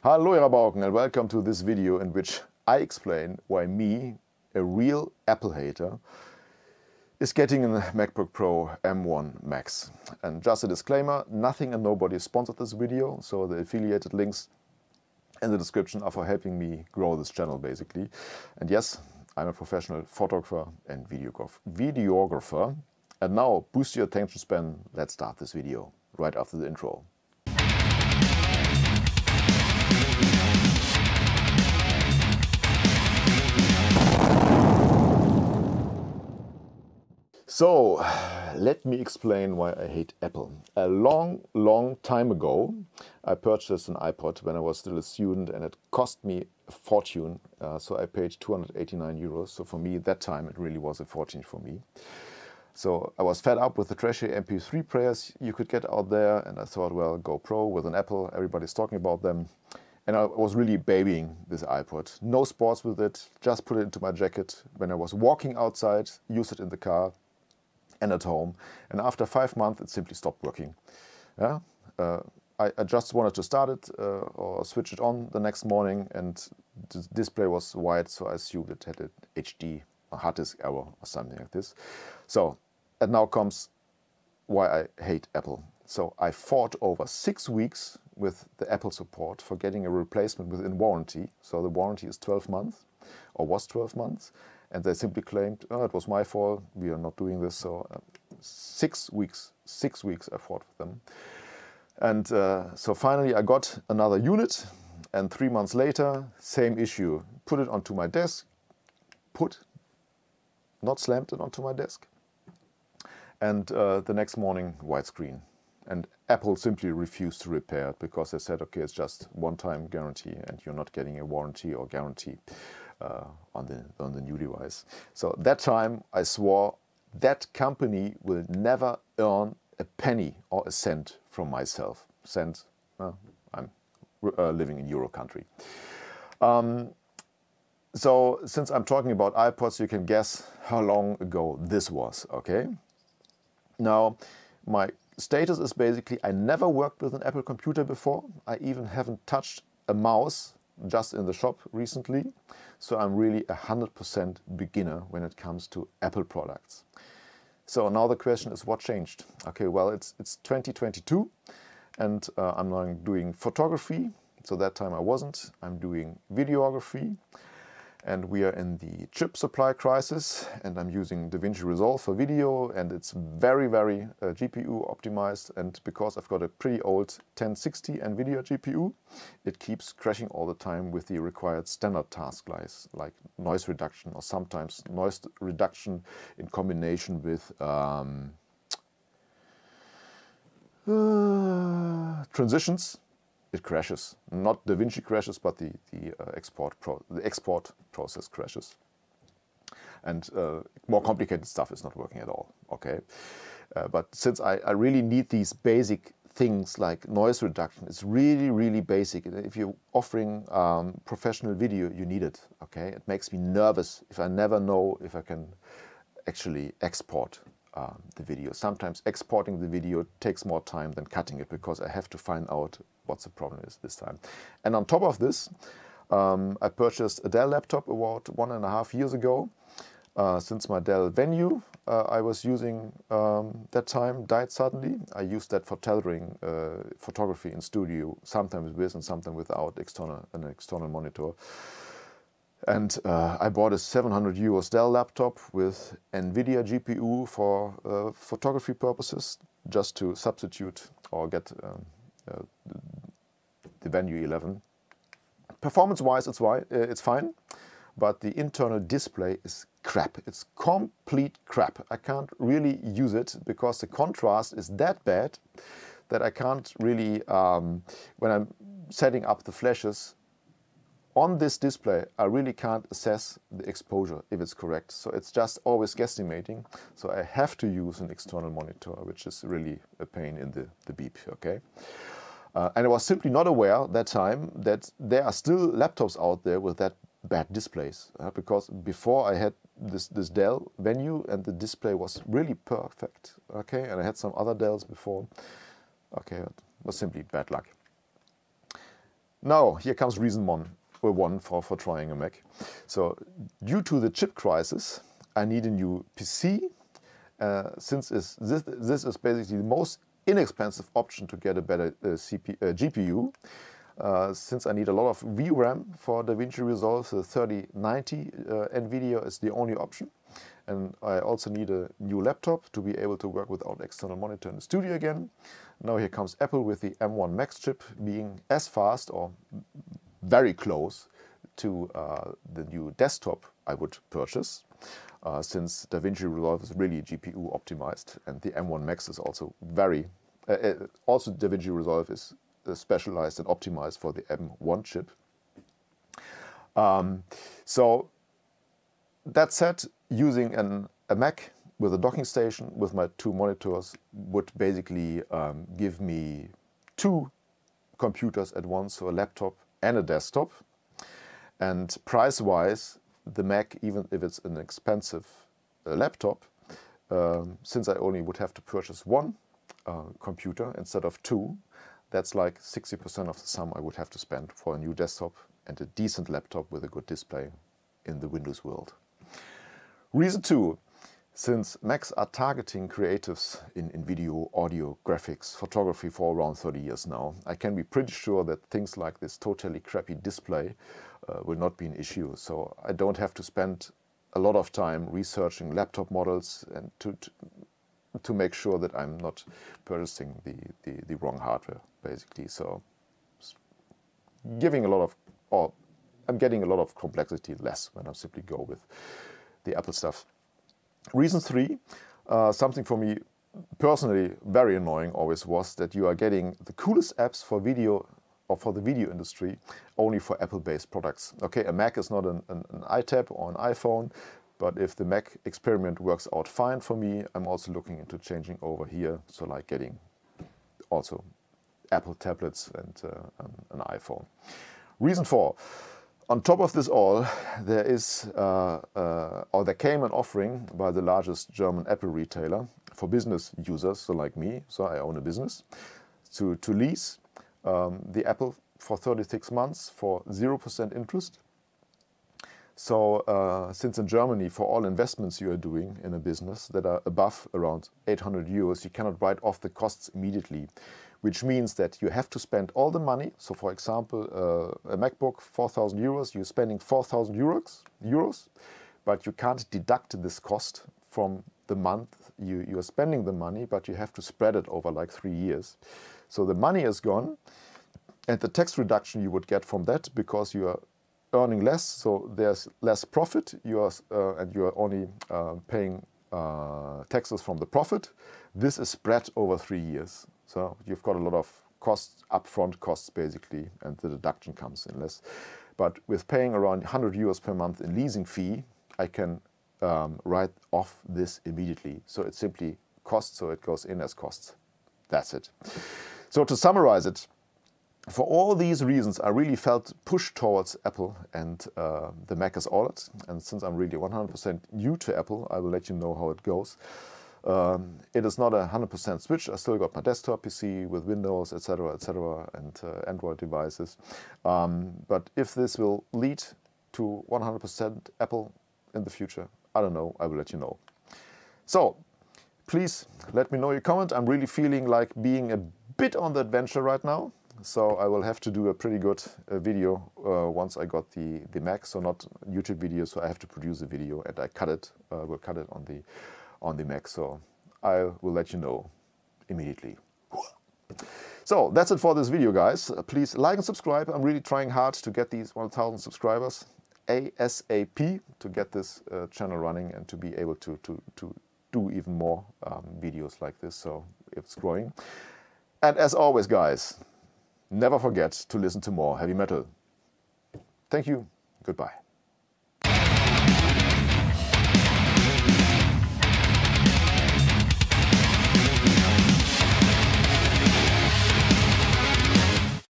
Hallo ihr Rabauken and welcome to this video in which I explain why me, a real Apple hater, is getting a MacBook Pro M1 Max. And just a disclaimer, nothing and nobody sponsored this video, so the affiliated links in the description are for helping me grow this channel basically. And yes, I'm a professional photographer and videographer. And now, boost your attention span, let's start this video right after the intro. So, let me explain why I hate Apple. A long time ago, I purchased an iPod when I was still a student and it cost me a fortune. So I paid 289 euros. So for me, at that time, it really was a fortune for me. So I was fed up with the trashy MP3 players you could get out there. And I thought, well, go pro with an Apple. Everybody's talking about them. And I was really babying this iPod. No sports with it. Just put it into my jacket. When I was walking outside, use it in the car and at home. And after 5 months, it simply stopped working. Yeah? I just wanted to start it or switch it on the next morning, and the display was white, so I assumed it had an HD, a hard disk error or something like this. So, and now comes why I hate Apple. So I fought over 6 weeks with the Apple support for getting a replacement within warranty. So the warranty is 12 months, or was 12 months. And they simply claimed, oh, it was my fault, we are not doing this. So 6 weeks I fought with them. And so finally I got another unit, and 3 months later, same issue. Put it onto my desk, not slammed it onto my desk. And the next morning, white screen. And Apple simply refused to repair it because they said, okay, it's just one-time guarantee and you're not getting a warranty or guarantee on the new device. So that time I swore that company will never earn a penny or a cent from myself. Cent, I'm living in Euro country. So since I'm talking about iPods, you can guess how long ago this was, okay? Now, my status is basically I never worked with an Apple computer before. I even haven't touched a mouse just in the shop recently. So I'm really 100% beginner when it comes to Apple products. So now the question is, what changed? Okay, well, it's 2022 and I'm now doing photography. So that time I wasn't. I'm doing videography. And we are in the chip supply crisis, and I'm using DaVinci Resolve for video, and it's very GPU optimized. And because I've got a pretty old 1060 NVIDIA GPU, it keeps crashing all the time with the required standard tasks like noise reduction, or sometimes noise reduction in combination with transitions. It crashes. Not DaVinci crashes, but the export process crashes. And more complicated stuff is not working at all. Okay, but since I really need these basic things like noise reduction, it's really basic. If you're offering professional video, you need it. Okay, it makes me nervous if I never know if I can actually export the video. Sometimes exporting the video takes more time than cutting it because I have to find out what the problem is this time. And on top of this, I purchased a Dell laptop about 1.5 years ago. Since my Dell Venue I was using that time died suddenly. I used that for tethering photography in studio, sometimes with and sometimes without an external monitor. And I bought a 700 euros Dell laptop with NVIDIA GPU for photography purposes, just to substitute or get the Venue 11. Performance-wise, it's fine, but the internal display is crap. It's complete crap. I can't really use it because the contrast is that bad that I can't really, when I'm setting up the flashes, on this display, I really can't assess the exposure if it's correct. So it's just always guesstimating. So I have to use an external monitor, which is really a pain in the beep, okay? And I was simply not aware that time that there are still laptops out there with that bad displays. Because before I had this Dell Venue and the display was really perfect, okay? And I had some other Dells before. Okay, it was simply bad luck. Now, here comes reason one for trying a Mac. So, due to the chip crisis, I need a new PC. Since this is basically the most inexpensive option to get a better GPU. Since I need a lot of VRAM for DaVinci Resolve, the 3090 NVIDIA is the only option. And I also need a new laptop to be able to work without external monitor in the studio again. Now here comes Apple with the M1 Max chip being as fast or very close to the new desktop I would purchase. Since DaVinci Resolve is really GPU optimized, and the M1 Max is also also DaVinci Resolve is specialized and optimized for the M1 chip. So that said, using a Mac with a docking station with my two monitors would basically give me two computers at once, so a laptop and a desktop. And price-wise, the Mac, even if it's an expensive laptop, since I only would have to purchase one computer instead of two, that's like 60% of the sum I would have to spend for a new desktop and a decent laptop with a good display in the Windows world. Reason two, since Macs are targeting creatives in video, audio, graphics, photography for around 30 years now, I can be pretty sure that things like this totally crappy display will not be an issue. So I don't have to spend a lot of time researching laptop models and to make sure that I'm not purchasing the wrong hardware, basically. So I'm getting a lot of complexity less when I simply go with the Apple stuff. Reason three, something for me personally very annoying always was that you are getting the coolest apps for video or for the video industry only for Apple-based products. Okay, a Mac is not an iTab or an iPhone, but if the Mac experiment works out fine for me, I'm also looking into changing over here, so like getting also Apple tablets and an iPhone. Reason four, on top of this all, there came an offering by the largest German Apple retailer for business users, so like me, so I own a business, to lease the Apple for 36 months for 0% interest. So since in Germany, for all investments you are doing in a business that are above around 800 euros, you cannot write off the costs immediately, which means that you have to spend all the money. So for example, a MacBook, 4,000 euros, you're spending 4,000 euros, but you can't deduct this cost from the month you are spending the money, but you have to spread it over like 3 years. So the money is gone, and the tax reduction you would get from that, because you are earning less, so there's less profit, and you are only paying taxes from the profit. This is spread over 3 years. So you've got a lot of costs, upfront costs basically, and the deduction comes in less. But with paying around 100 euros per month in leasing fee, I can write off this immediately. So it's simply costs, so it goes in as costs. That's it. So to summarize it, for all these reasons, I really felt pushed towards Apple and the Mac OS OLED. And since I'm really 100% new to Apple, I will let you know how it goes. It is not a 100% switch. I still got my desktop PC with Windows, etc., and Android devices. But if this will lead to 100% Apple in the future, I don't know. I will let you know. So please let me know your comment. I'm really feeling like being a bit on the adventure right now. So I will have to do a pretty good video once I got the Mac, so not YouTube video. So I have to produce a video, and I will cut it on the Mac. So I will let you know immediately. So that's it for this video, guys. Please like and subscribe. I'm really trying hard to get these 1,000 subscribers ASAP to get this channel running and to be able to do even more videos like this. So it's growing. And as always, guys, never forget to listen to more heavy metal. Thank you. Goodbye.